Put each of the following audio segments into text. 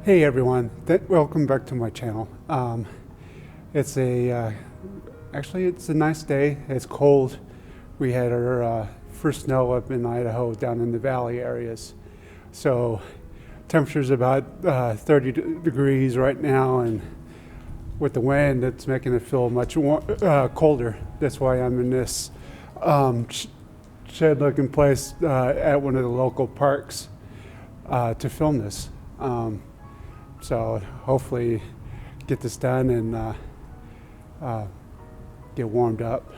Hey everyone, welcome back to my channel. It's a actually it's a nice day. It's cold. We had our first snow up in Idaho down in the valley areas. So temperature's about 30 degrees right now, and with the wind it's making it feel much colder. That's why I'm in this shed looking place at one of the local parks to film this. So hopefully get this done and get warmed up.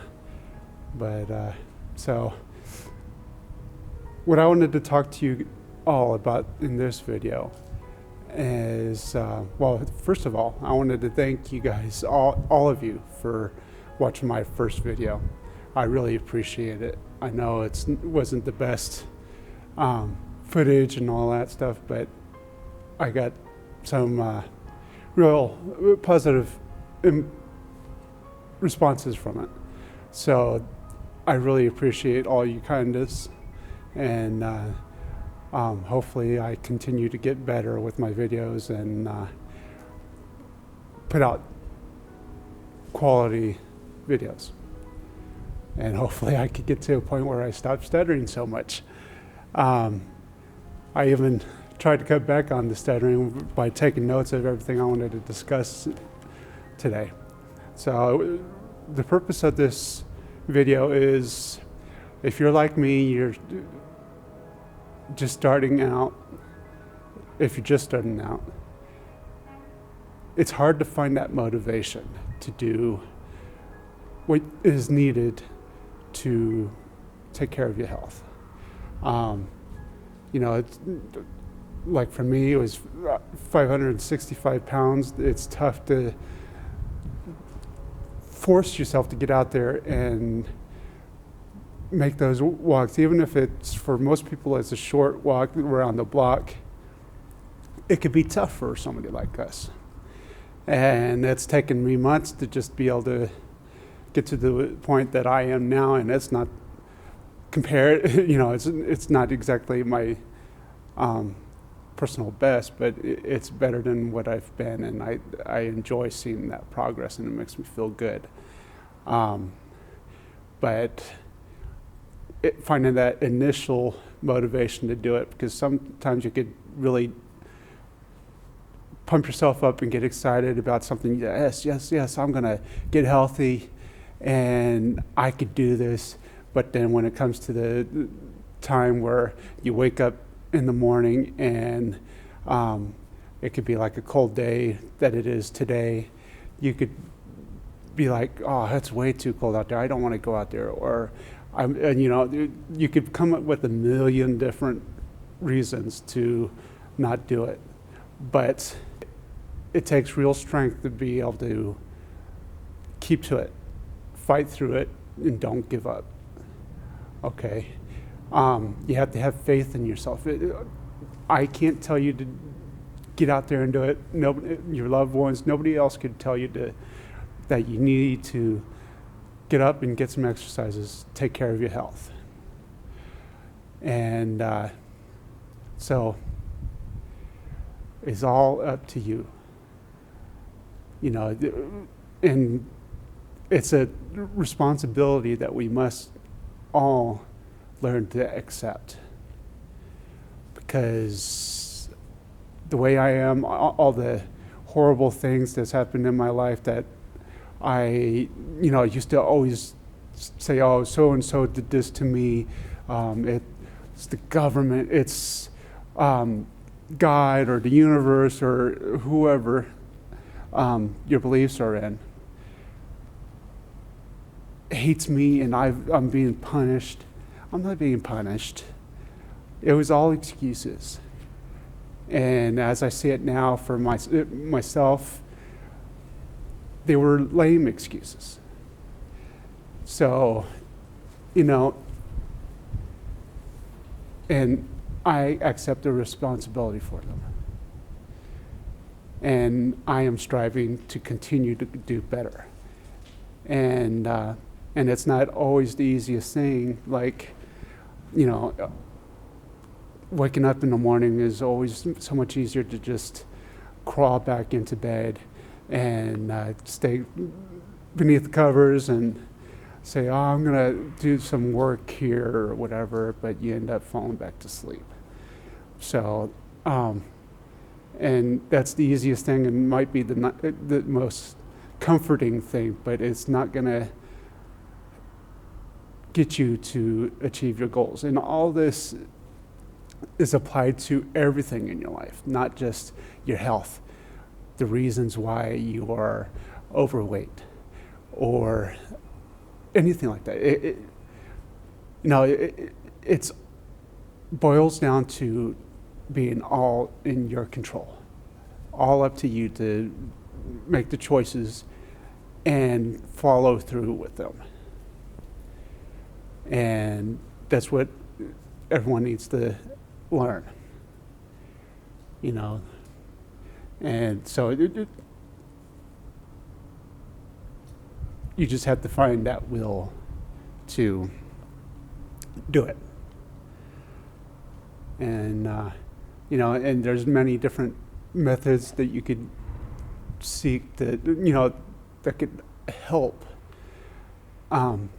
But so what I wanted to talk to you all about in this video is, well, first of all, I wanted to thank you guys, all of you, for watching my first video. I really appreciate it. I know it wasn't the best footage and all that stuff, but I got some real positive responses from it. So I really appreciate all your kindness, and hopefully I continue to get better with my videos and put out quality videos. And hopefully I could get to a point where I stop stuttering so much. I even tried to cut back on the stuttering by taking notes of everything I wanted to discuss today. So the purpose of this video is, if you're like me, you're just starting out. If you're just starting out, it's hard to find that motivation to do what is needed to take care of your health. You know, it's like for me, it was 565 pounds. It's tough to force yourself to get out there and make those walks, even if it's, for most people, it's a short walk around the block. It could be tough for somebody like us. And it's taken me months to just be able to get to the point that I am now, and it's not you know, it's not exactly my personal best, but it's better than what I've been, and I enjoy seeing that progress, and it makes me feel good. But finding that initial motivation to do it, because sometimes you could really pump yourself up and get excited about something. Yes, I'm gonna get healthy and I could do this. But then when it comes to the time where you wake up in the morning and it could be like a cold day that it is today, you could be like, oh, that's way too cold out there. I don't want to go out there. Or, and you know, you could come up with a million different reasons to not do it. But it takes real strength to be able to keep to it, fight through it, and don't give up. Okay. You have to have faith in yourself. I can't tell you to get out there and do it. Nobody, your loved ones, nobody else could tell you that you need to get up and get some exercises, take care of your health. And so it's all up to you. You know, and it's a responsibility that we must all learn to accept, because the way I am, all the horrible things that's happened in my life that I, you know, used to always say, oh, so and so did this to me. It's the government, it's God or the universe or whoever your beliefs are in hates me, and I'm being punished. I'm not being punished. It was all excuses. And as I see it now for myself, they were lame excuses. So, you know, and I accept the responsibility for them. And I am striving to continue to do better. And it's not always the easiest thing. Like, you know, waking up in the morning is always so much easier to just crawl back into bed and stay beneath the covers and say, oh, I'm going to do some work here or whatever, but you end up falling back to sleep. So, and that's the easiest thing and might be the most comforting thing, but it's not going to get you to achieve your goals. And all this is applied to everything in your life, not just your health, the reasons why you are overweight or anything like that. It's boils down to being all in your control, all up to you to make the choices and follow through with them. And that's what everyone needs to learn, And so you just have to find that will to do it. And, and there's many different methods that you could seek that, that could help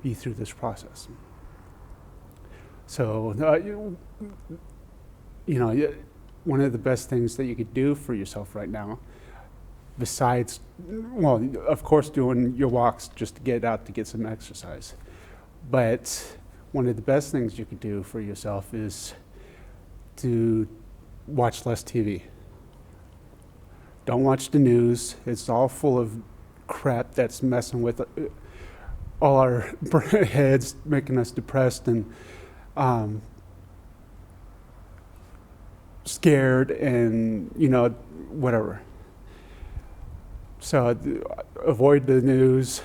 you through this process. So, one of the best things that you could do for yourself right now, besides, well, of course, doing your walks just to get out to get some exercise, but one of the best things you could do for yourself is to watch less TV. Don't watch the news. It's all full of crap that's messing with all our heads, making us depressed and scared and, whatever. So avoid the news.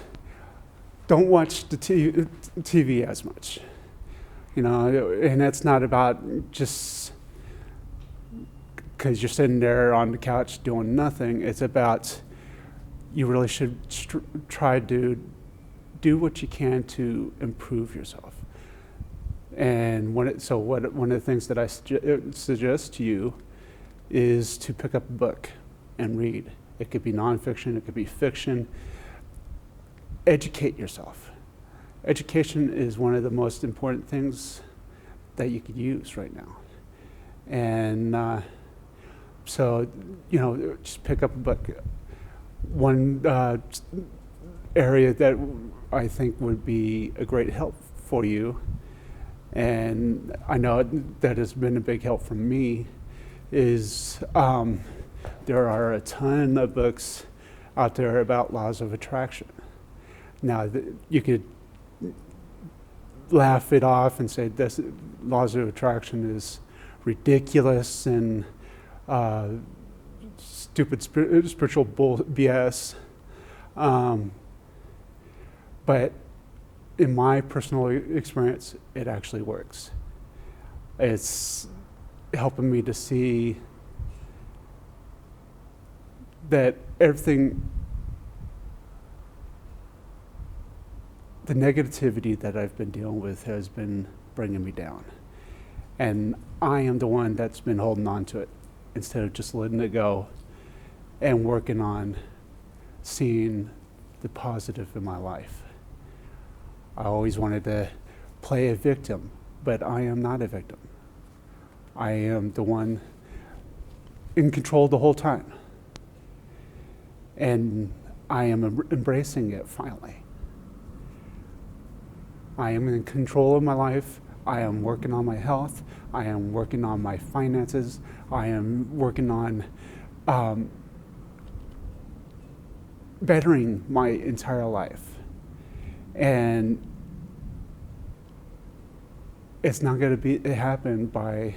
Don't watch the TV as much. And that's not about just because you're sitting there on the couch doing nothing. It's about you really should try to do what you can to improve yourself. And one of the things that I suggest to you is to pick up a book and read. It could be nonfiction, it could be fiction. Educate yourself. Education is one of the most important things that you could use right now. And so, just pick up a book. One area that I think would be a great help for you, and I know that has been a big help for me, is there are a ton of books out there about laws of attraction. Now, you could laugh it off and say this laws of attraction is ridiculous and stupid spiritual BS. But in my personal experience, it actually works. It's helping me to see that everything, the negativity that I've been dealing with has been bringing me down. And I am the one that's been holding on to it instead of just letting it go and working on seeing the positive in my life. I always wanted to play a victim, but I am not a victim. I am the one in control the whole time. And I am embracing it finally. I am in control of my life. I am working on my health. I am working on my finances. I am working on bettering my entire life. And it's not going to happen by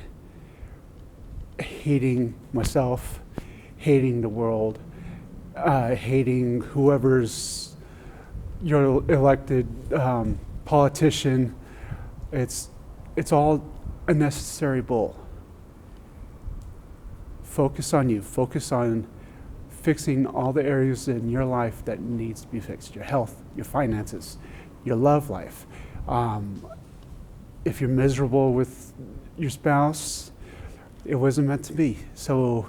hating myself, hating the world, hating whoever's your elected politician. It's all unnecessary bull. Focus on you. Focus on fixing all the areas in your life that needs to be fixed. Your health, your finances, your love life. If you're miserable with your spouse, it wasn't meant to be. So,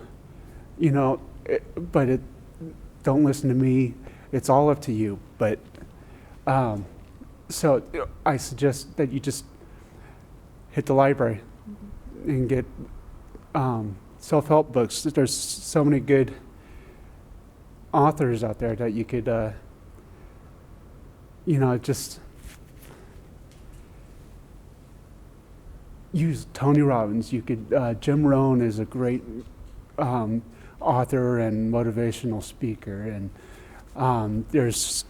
but don't listen to me. It's all up to you. But so I suggest that you just hit the library and get self-help books. There's so many good authors out there that you could, just use. Tony Robbins. You could. Jim Rohn is a great author and motivational speaker, and there's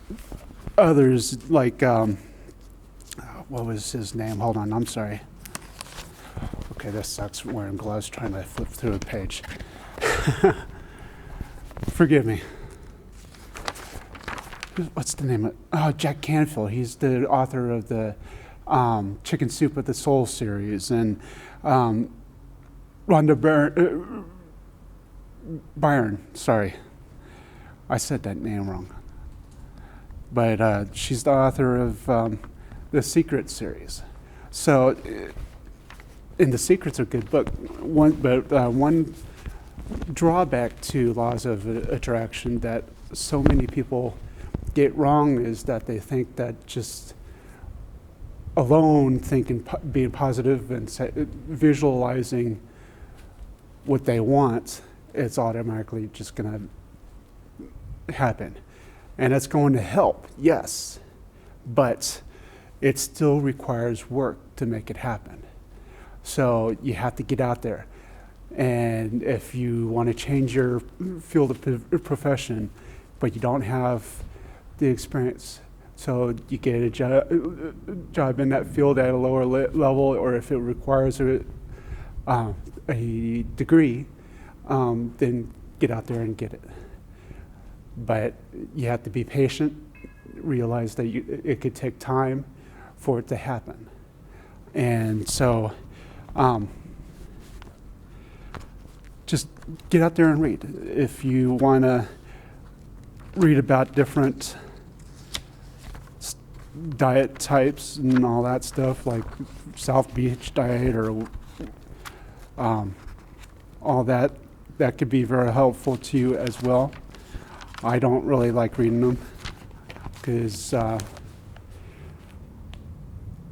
others like what was his name? Hold on, I'm sorry. Okay, this sucks wearing gloves trying to flip through a page. Forgive me. What's the name of it? Oh, Jack Canfield. He's the author of the Chicken Soup of the Soul series, and Rhonda Byrne, sorry. I said that name wrong. But she's the author of the Secret series. So, and The Secret's a good book. One drawback to laws of attraction that so many people get wrong is that they think that just alone thinking, being positive and visualizing what they want, it's automatically just going to happen. And it's going to help, yes, but it still requires work to make it happen. So you have to get out there. And if you want to change your field of profession, but you don't have the experience, so you get a job in that field at a lower level, or if it requires a degree, then get out there and get it. But you have to be patient, realize that it could take time for it to happen. And so just get out there and read. If you want to read about different diet types and all that stuff, like South Beach diet or all that could be very helpful to you as well. I don't really like reading them because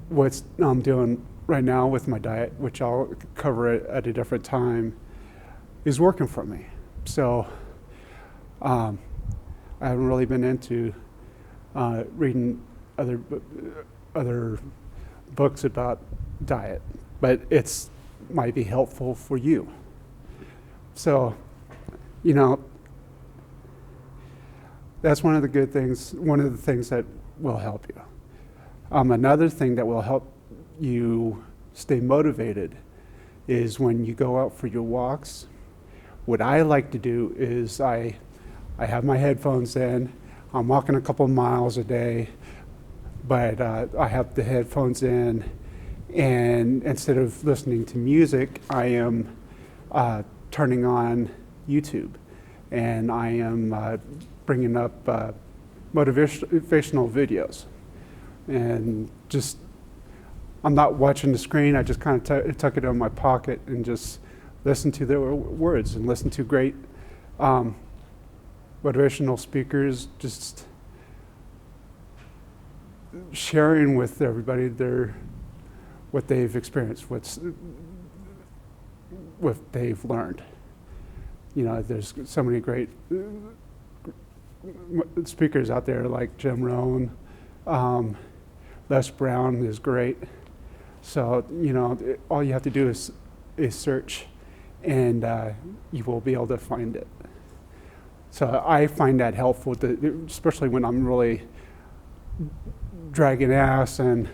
what I'm doing right now with my diet, which I'll cover at a different time, is working for me. So I haven't really been into reading other books about diet, but it's might be helpful for you. So, that's one of the good things, one of the things that will help you. Another thing that will help you stay motivated is when you go out for your walks. What I like to do is I have my headphones in. I'm walking a couple of miles a day, but I have the headphones in, and instead of listening to music, I am turning on YouTube, and I am bringing up motivational videos. And just, I'm not watching the screen, I just kind of tuck it in my pocket and just listen to their words and listen to great motivational speakers, just sharing with everybody what they've experienced, what they've learned. There's so many great speakers out there like Jim Rohn. Les Brown is great. So, all you have to do is search, and you will be able to find it. So I find that helpful, especially when I'm really dragging ass and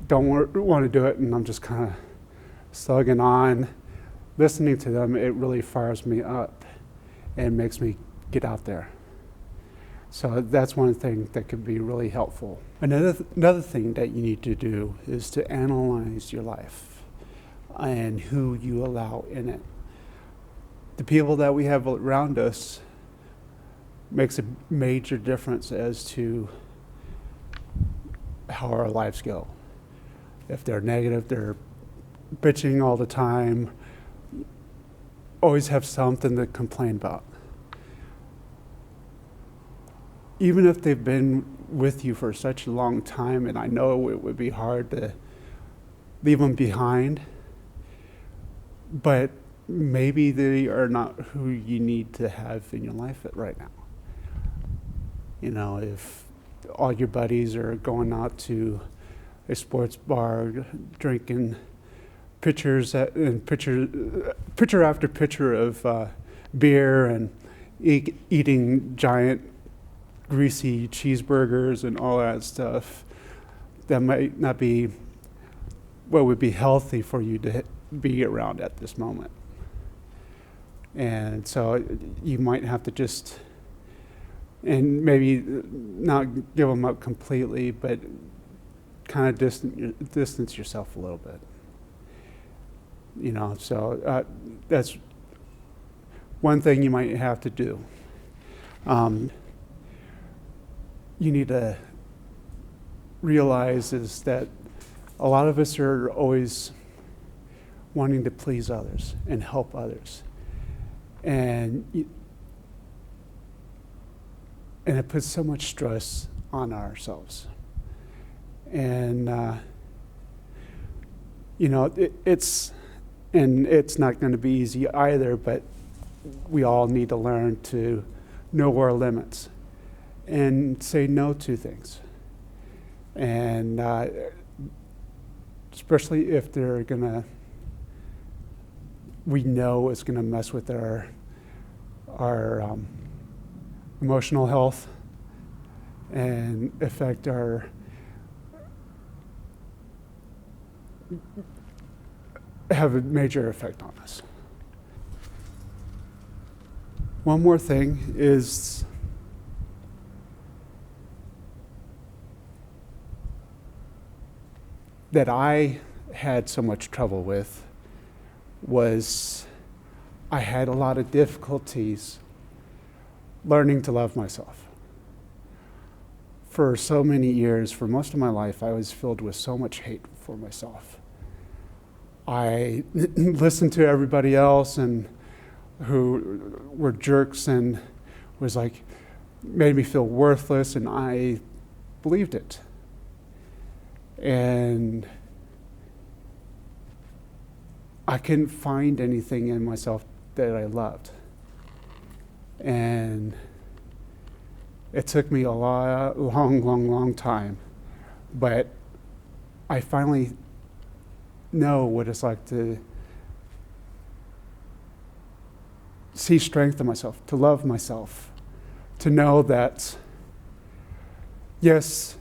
don't want to do it, and I'm just kind of slugging on. Listening to them, it really fires me up and makes me get out there. So that's one thing that could be really helpful. Another thing that you need to do is to analyze your life and who you allow in it. The people that we have around us makes a major difference as to how our lives go. If they're negative, they're bitching all the time, always have something to complain about. even if they've been with you for such a long time, and I know it would be hard to leave them behind, but maybe they are not who you need to have in your life right now. If all your buddies are going out to a sports bar, drinking pitcher after pitcher of beer, and eating giant greasy cheeseburgers and all that stuff, that might not be what would be healthy for you to be around at this moment. And so you might have to just, and maybe not give them up completely, but kind of distance yourself a little bit. So that's one thing you might have to do. You need to realize is that a lot of us are always wanting to please others and help others. And it puts so much stress on ourselves. And, it's not going to be easy either, but we all need to learn to know our limits and say no to things. And especially if we know it's going to mess with our emotional health and affect have a major effect on us. One more thing is that I had so much trouble with was I had a lot of difficulties learning to love myself. For so many years, for most of my life, I was filled with so much hate for myself. I listened to everybody else and who were jerks and was like, made me feel worthless, and I believed it. And I couldn't find anything in myself that I loved. And it took me a long time, but I finally know what it's like to see strength in myself, to love myself, to know that, yes,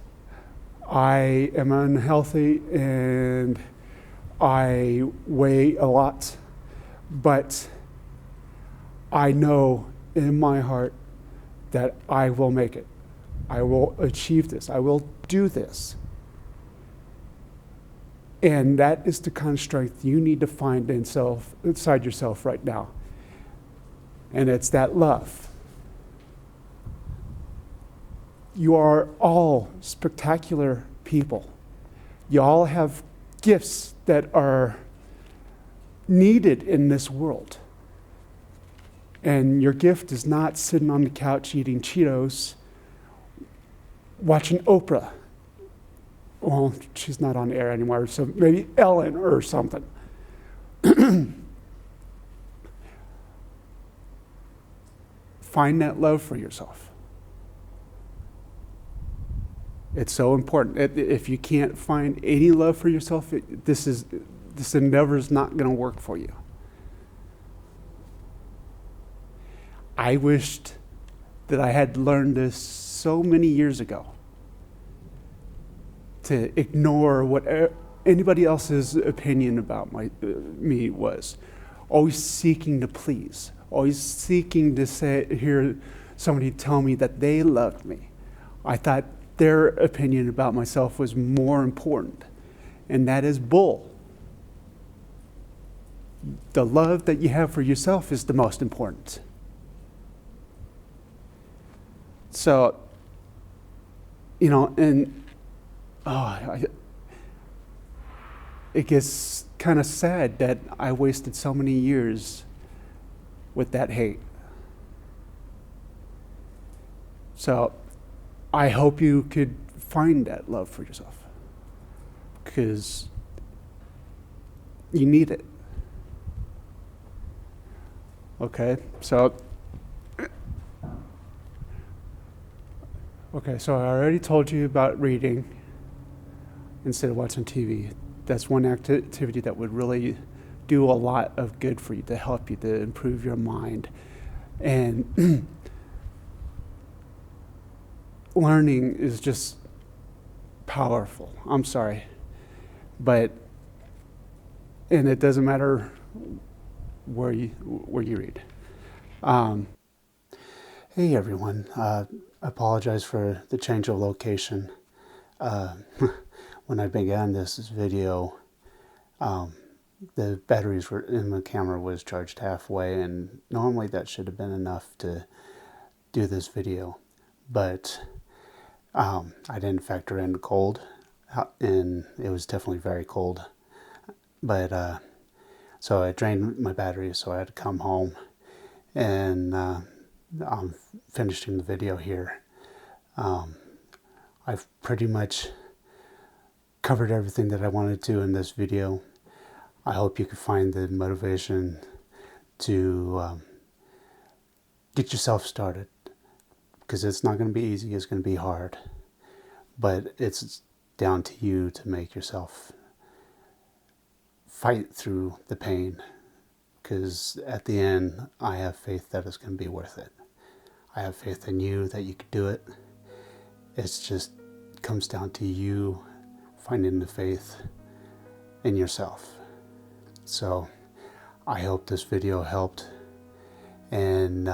I am unhealthy and I weigh a lot, but I know in my heart that I will make it. I will achieve this. I will do this. And that is the kind of strength you need to find inside yourself right now. And it's that love. You are all spectacular people. You all have gifts that are needed in this world. And your gift is not sitting on the couch eating Cheetos, watching Oprah. Well, she's not on air anymore, so maybe Ellen or something. Find that love for yourself. It's so important. If you can't find any love for yourself, this endeavor is not going to work for you. I wished that I had learned this so many years ago, to ignore what anybody else's opinion about me was. Always seeking to please, always seeking to hear somebody tell me that they loved me. I thought their opinion about myself was more important, and that is bull. The love that you have for yourself is the most important. So, it gets kind of sad that I wasted so many years with that hate. So I hope you could find that love for yourself, because you need it. Okay, so I already told you about reading instead of watching TV. That's one activity that would really do a lot of good for you, to help you, to improve your mind. And learning is just powerful. I'm sorry. But, and it doesn't matter where you read. Hey everyone, apologize for the change of location. When I began this video, the batteries were in the camera was charged halfway, and normally that should have been enough to do this video, but I didn't factor in cold, and it was definitely very cold. But so I drained my batteries, so I had to come home, and I'm finishing the video here. I've pretty much covered everything that I wanted to in this video. I hope you can find the motivation to get yourself started, because it's not going to be easy, it's going to be hard, but it's down to you to make yourself fight through the pain, because at the end, I have faith that it's going to be worth it. I have faith in you that you can do it. It's just comes down to you finding the faith in yourself. So I hope this video helped, and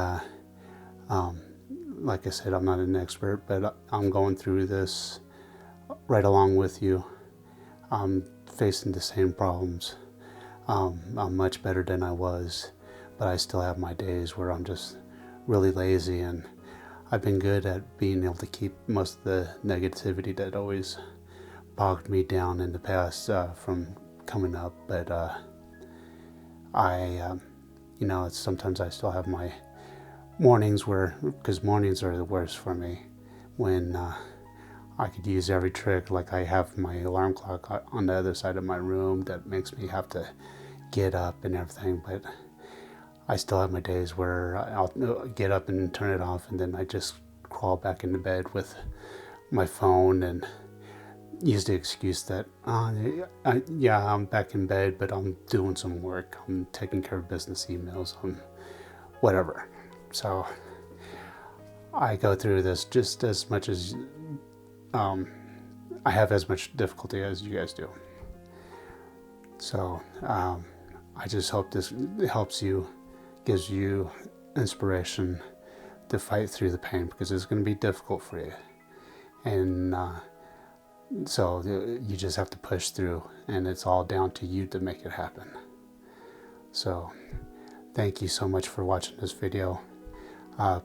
like I said, I'm not an expert, but I'm going through this right along with you. I'm facing the same problems. I'm much better than I was, but I still have my days where I'm just really lazy, and I've been good at being able to keep most of the negativity that always bogged me down in the past from coming up. But sometimes I still have my mornings because mornings are the worst for me, when I could use every trick. Like, I have my alarm clock on the other side of my room that makes me have to get up and everything, but I still have my days where I'll get up and turn it off, and then I just crawl back into bed with my phone and use the excuse that, I'm back in bed, but I'm doing some work. I'm taking care of business emails, I'm whatever. So I go through this just as much as I have as much difficulty as you guys do. So I just hope this helps you, gives you inspiration to fight through the pain, because it's going to be difficult for you. And so you just have to push through, and it's all down to you to make it happen. So thank you so much for watching this video.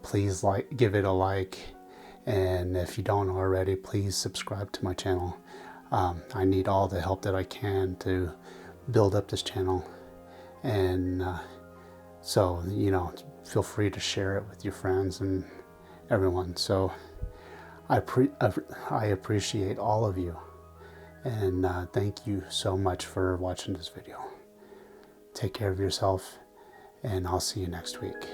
Please give it a like, and if you don't already, please subscribe to my channel. I need all the help that I can to build up this channel, and so feel free to share it with your friends and everyone. So I appreciate all of you, and thank you so much for watching this video. Take care of yourself, and I'll see you next week.